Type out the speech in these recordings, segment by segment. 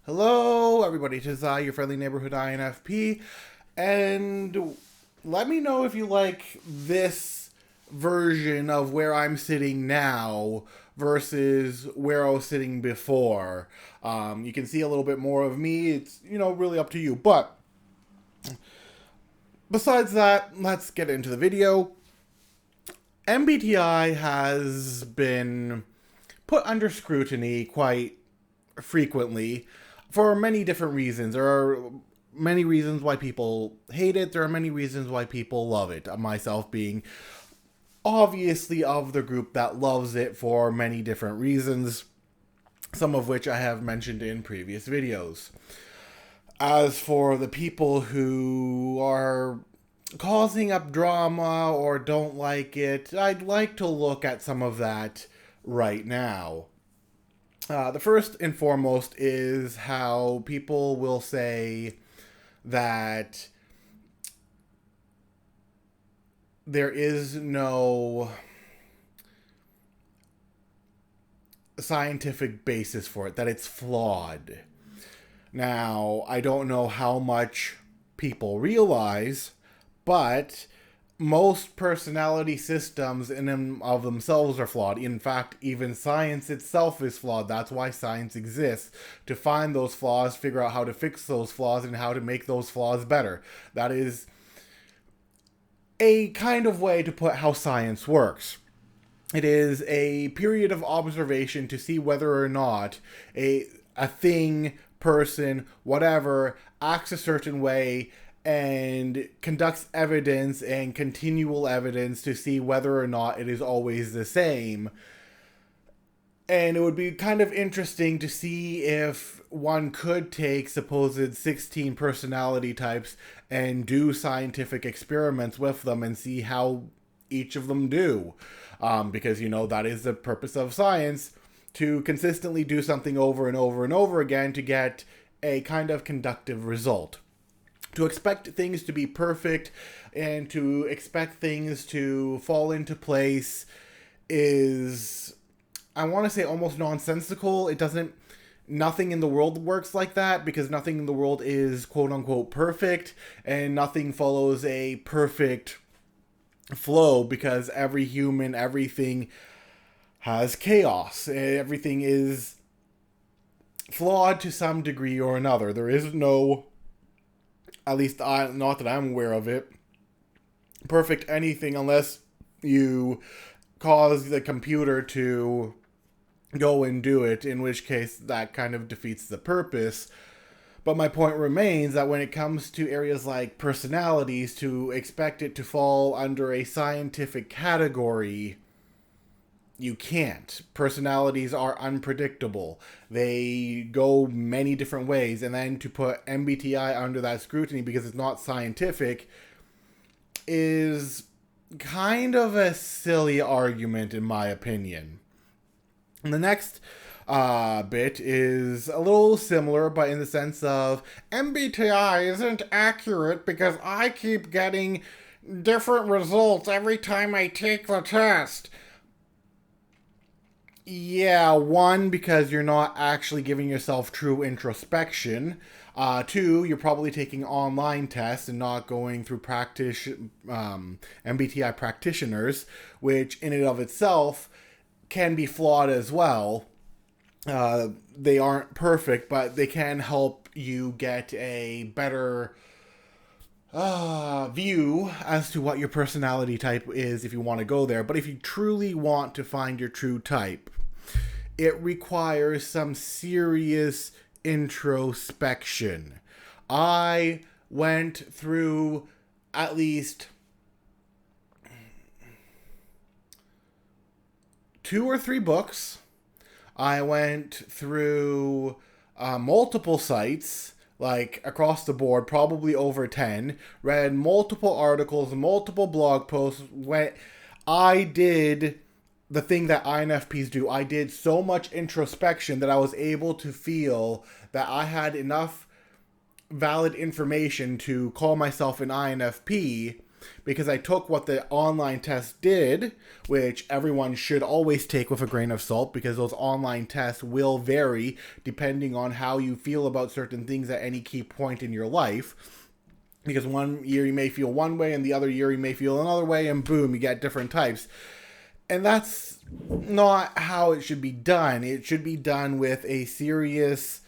Hello, everybody. It is I, your friendly neighborhood INFP, and let me know if you like this version of where I'm sitting now versus where I was sitting before. You can see a little bit more of me. It's, really up to you. But besides that, let's get into the video. MBTI has been put under scrutiny quite frequently for many different reasons. There are many reasons why people hate it. There are many reasons why people love it. Myself being obviously of the group that loves it for many different reasons, some of which I have mentioned in previous videos. As for the people who are causing up drama or don't like it, I'd like to look at some of that right now. The first and foremost is how people will say that there is no scientific basis for it, that it's flawed. Now, I don't know how much people realize, but most personality systems in and of themselves are flawed. In fact, even science itself is flawed. That's why science exists, to find those flaws, figure out how to fix those flaws, and how to make those flaws better. That is a kind of way to put how science works. It is a period of observation to see whether or not a thing, person, whatever, acts a certain way and conducts evidence and continual evidence to see whether or not it is always the same. And it would be kind of interesting to see if one could take supposed 16 personality types and do scientific experiments with them and see how each of them do. Because, that is the purpose of science, to consistently do something over and over and over again to get a kind of conductive result. To expect things to be perfect and to expect things to fall into place is, I want to say, almost nonsensical. Nothing in the world works like that, because nothing in the world is quote unquote perfect, and nothing follows a perfect flow, because everything has chaos. Everything is flawed to some degree or another. There is no, at least not that I'm aware of it, perfect anything, unless you cause the computer to go and do it, in which case that kind of defeats the purpose. But my point remains that when it comes to areas like personalities, to expect it to fall under a scientific category, you can't. Personalities are unpredictable. They go many different ways, and then to put MBTI under that scrutiny because it's not scientific is kind of a silly argument, in my opinion. And the next bit is a little similar, but in the sense of MBTI isn't accurate because I keep getting different results every time I take the test. Yeah, one, because you're not actually giving yourself true introspection. Two, you're probably taking online tests and not going through MBTI practitioners, which in and of itself can be flawed as well. They aren't perfect, but they can help you get a better view as to what your personality type is if you want to go there. But if you truly want to find your true type, it requires some serious introspection. I went through at least 2 or 3 books. I went through multiple sites, like across the board, probably over 10, read multiple articles, multiple blog posts. When I did the thing that INFPs do, I did so much introspection that I was able to feel that I had enough valid information to call myself an INFP, because I took what the online test did, which everyone should always take with a grain of salt, because those online tests will vary depending on how you feel about certain things at any key point in your life. Because one year you may feel one way and the other year you may feel another way, and boom, you get different types. And that's not how it should be done. It should be done with a serious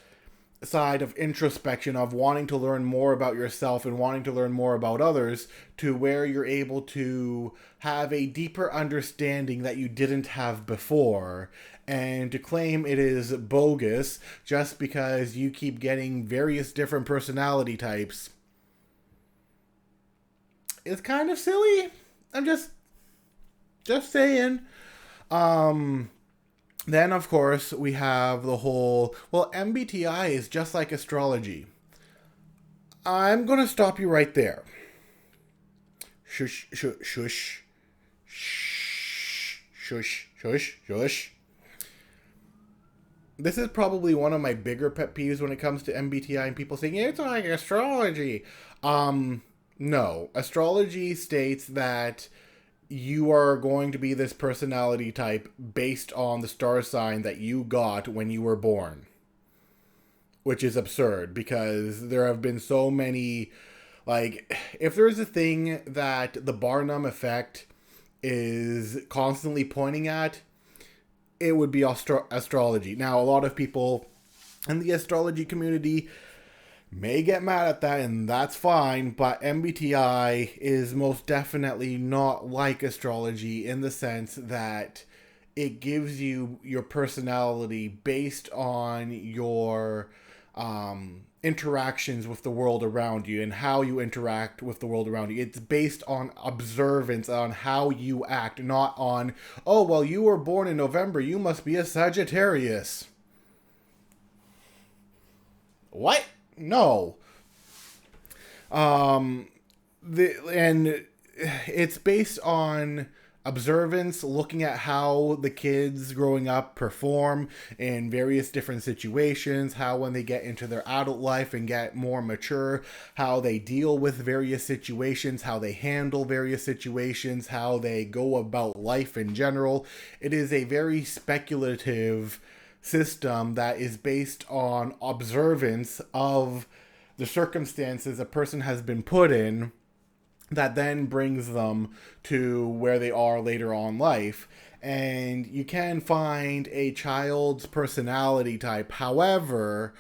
side of introspection, of wanting to learn more about yourself and wanting to learn more about others, to where you're able to have a deeper understanding that you didn't have before. And to claim it is bogus just because you keep getting various different personality types is kind of silly. I'm just saying. Then, of course, we have the whole, well, MBTI is just like astrology. I'm going to stop you right there. Shush, shush, shush, shush, shush, shush. This is probably one of my bigger pet peeves when it comes to MBTI and people saying, it's like astrology. No. Astrology states that you are going to be this personality type based on the star sign that you got when you were born. Which is absurd, because there have been so many, like, if there's a thing that the Barnum effect is constantly pointing at, it would be astrology. Now, a lot of people in the astrology community may get mad at that, and that's fine, but MBTI is most definitely not like astrology in the sense that it gives you your personality based on your interactions with the world around you and how you interact with the world around you. It's based on observance, on how you act, not on, oh, well, you were born in November, you must be a Sagittarius. What? No. And it's based on observance, looking at how the kids growing up perform in various different situations, how when they get into their adult life and get more mature, how they deal with various situations, how they handle various situations, how they go about life in general. It is a very speculative system that is based on observance of the circumstances a person has been put in, that then brings them to where they are later on in life. And you can find a child's personality type. However,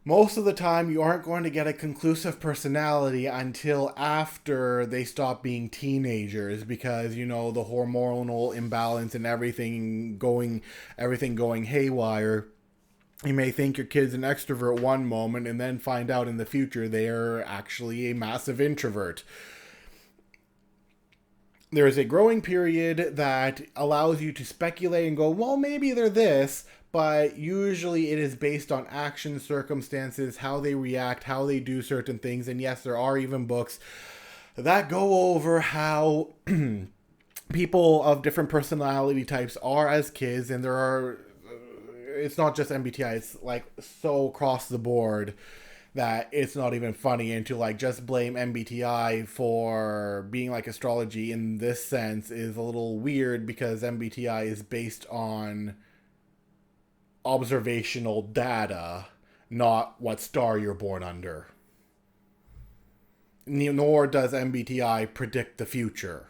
most of the time you aren't going to get a conclusive personality until after they stop being teenagers, because, you know, the hormonal imbalance and everything going haywire. You may think your kid's an extrovert one moment and then find out in the future they're actually a massive introvert. There is a growing period that allows you to speculate and go, well, maybe they're this, but usually it is based on action, circumstances, how they react, how they do certain things. And yes, there are even books that go over how people of different personality types are as kids, and there are, it's not just MBTI, it's like so across the board that it's not even funny. And to like just blame MBTI for being like astrology in this sense is a little weird, because MBTI is based on observational data, not what star you're born under. Nor does MBTI predict the future.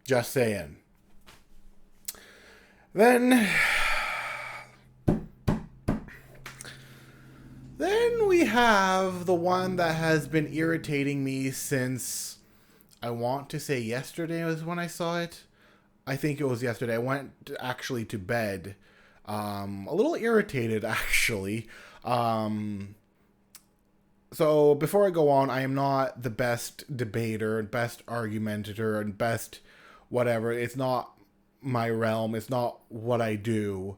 Just saying. Then we have the one that has been irritating me since, I want to say yesterday was when I saw it. I think it was yesterday. I went actually to bed. A little irritated, actually. So before I go on, I am not the best debater, best argumentator, and best whatever. It's not my realm. It's not what I do.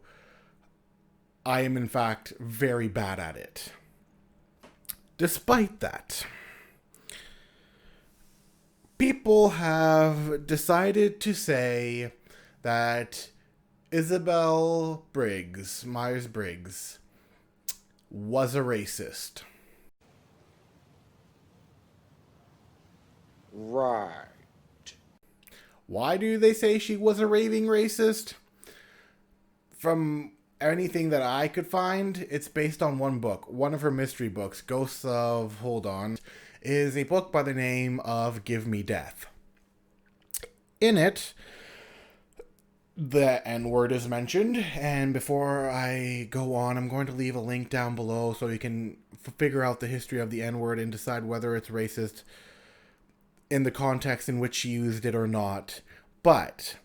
I am, in fact, very bad at it. Despite that, people have decided to say that Isabel Myers-Briggs was a racist. Right. Why do they say she was a raving racist? From anything that I could find, it's based on one book. One of her mystery books, Ghosts of Hold On, is a book by the name of Give Me Death. In it, the N word is mentioned, and before I go on, I'm going to leave a link down below so you can figure out the history of the N word and decide whether it's racist in the context in which she used it or not. But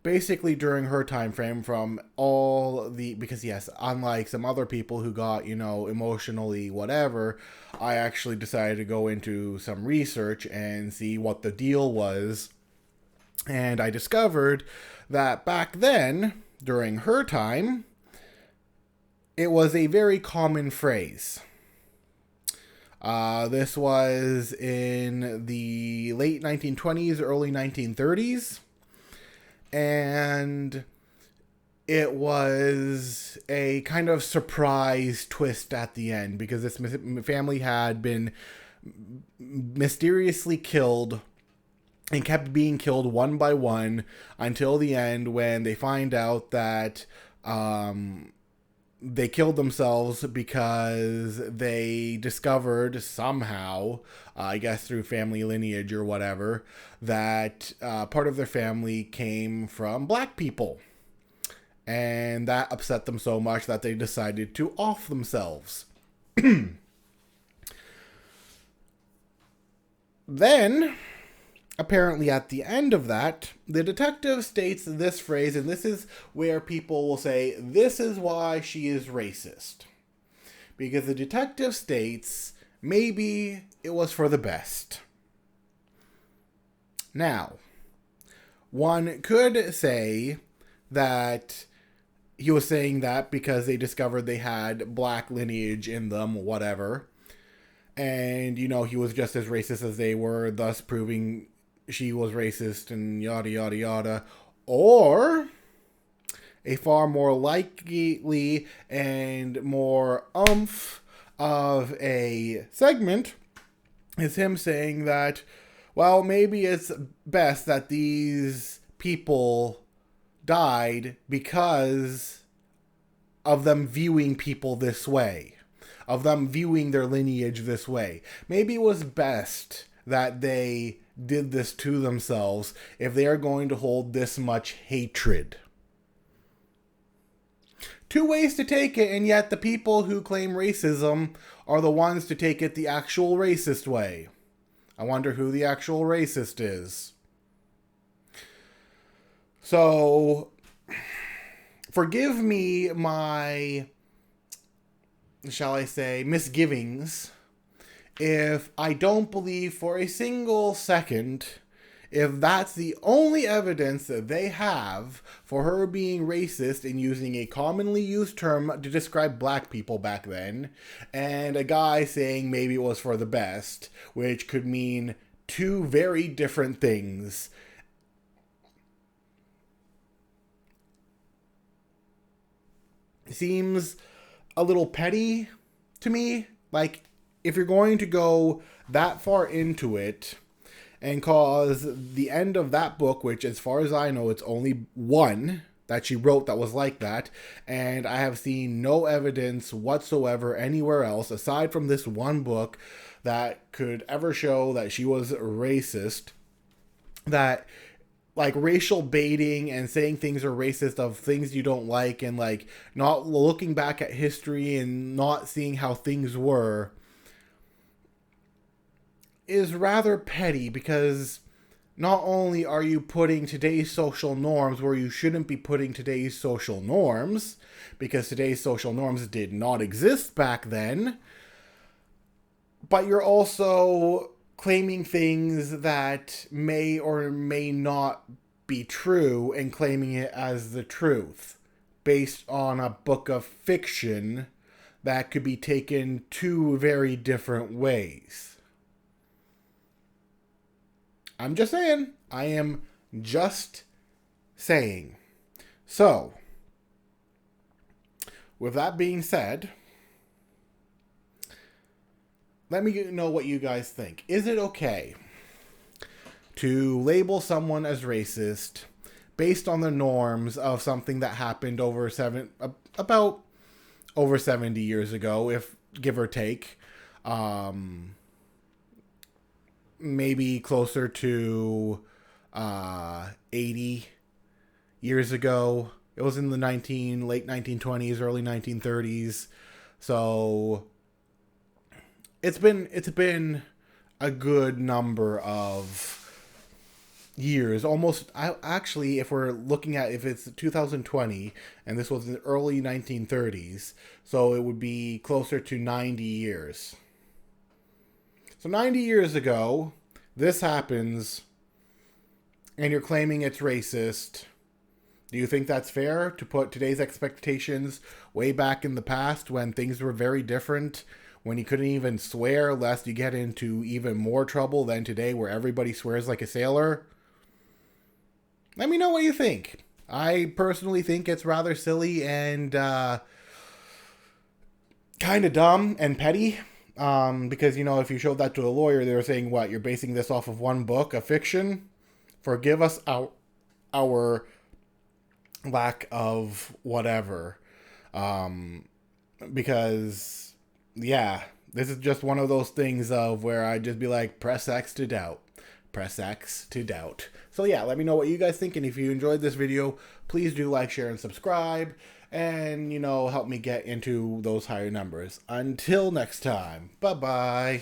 basically during her time frame, from all the, because yes, unlike some other people who got, emotionally whatever, I actually decided to go into some research and see what the deal was. And I discovered that back then, during her time, it was a very common phrase. This was in the late 1920s, early 1930s. And it was a kind of surprise twist at the end because this family had been mysteriously killed and kept being killed one by one until the end, when they find out that they killed themselves because they discovered somehow, I guess through family lineage or whatever, that part of their family came from black people. And that upset them so much that they decided to off themselves. Then, apparently at the end of that, the detective states this phrase, and this is where people will say, this is why she is racist. Because the detective states, maybe it was for the best. Now, one could say that he was saying that because they discovered they had black lineage in them, whatever. And, he was just as racist as they were, thus proving she was racist and yada, yada, yada. Or a far more likely and more of a segment is him saying that, well, maybe it's best that these people died because of them viewing people this way, of them viewing their lineage this way. Maybe it was best that they did this to themselves if they are going to hold this much hatred. Two ways to take it, and yet the people who claim racism are the ones to take it the actual racist way. I wonder who the actual racist is. So, forgive me my, shall I say, misgivings if I don't believe for a single second, if that's the only evidence that they have for her being racist and using a commonly used term to describe black people back then, and a guy saying maybe it was for the best, which could mean two very different things. Seems a little petty to me. Like, if you're going to go that far into it and cause the end of that book, which as far as I know, it's only one that she wrote that was like that, and I have seen no evidence whatsoever anywhere else aside from this one book that could ever show that she was racist, that like racial baiting and saying things are racist of things you don't like, and like not looking back at history and not seeing how things were, is rather petty, because not only are you putting today's social norms where you shouldn't be putting today's social norms, because today's social norms did not exist back then, but you're also claiming things that may or may not be true and claiming it as the truth based on a book of fiction that could be taken two very different ways. I'm just saying. I am just saying. So, with that being said, let me know what you guys think. Is it okay to label someone as racist based on the norms of something that happened about over 70 years ago, if give or take. Maybe closer to 80 years ago. It was in the late 1920s, early 1930s. So it's been a good number of years, almost. Actually, if we're looking at, if it's 2020 and this was in the early 1930s, so it would be closer to 90 years. So 90 years ago, this happens, and you're claiming it's racist. Do you think that's fair to put today's expectations way back in the past when things were very different, when you couldn't even swear lest you get into even more trouble than today where everybody swears like a sailor? Let me know what you think. I personally think it's rather silly and kind of dumb and petty. Because, if you showed that to a lawyer, they were saying, what, you're basing this off of one book, a fiction? Forgive us our lack of whatever. Because, yeah, this is just one of those things of where I'd just be like, press X to doubt. Press X to doubt. So yeah, let me know what you guys think, and if you enjoyed this video, please do like, share, and subscribe, and, help me get into those higher numbers. Until next time, bye-bye.